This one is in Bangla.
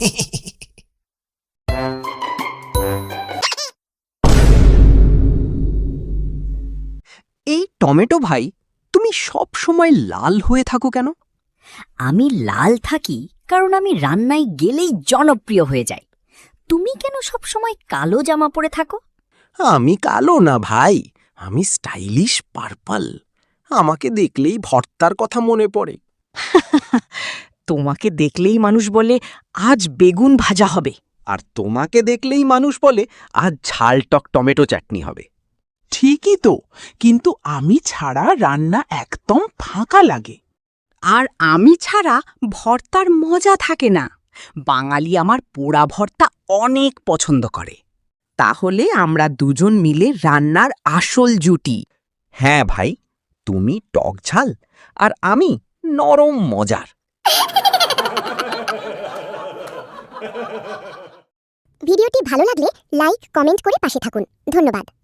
এই টমেটো ভাই, তুমি সব সময় লাল হয়ে থাকো কেন? আমি লাল থাকি কারণ আমি রান্নায় গেলেই জনপ্রিয় হয়ে যাই। তুমি কেন সব সময় কালো জামা পরে থাকো? আমি কালো না ভাই, আমি স্টাইলিশ পার্পল। আমাকে দেখলেই ভর্তার কথা মনে পড়ে। তোমাকে দেখলেই মানুষ বলে আজ বেগুন ভাজা হবে, আর তোমাকে দেখলেই মানুষ বলে আজ ঝালটক টমেটো চাটনি হবে। ঠিকই তো, কিন্তু আমি ছাড়া রান্না একদম ফাঁকা লাগে। আর আমি ছাড়া ভর্তার মজা থাকে না। বাঙালি আমার পোড়া ভর্তা অনেক পছন্দ করে। তাহলে আমরা দুজন মিলে রান্নার আসল জুটি। হ্যাঁ ভাই, তুমি টক ঝাল আর আমি নরম মজার। ভিডিওটি ভালো লাগলে লাইক কমেন্ট করে পাশে থাকুন। ধন্যবাদ।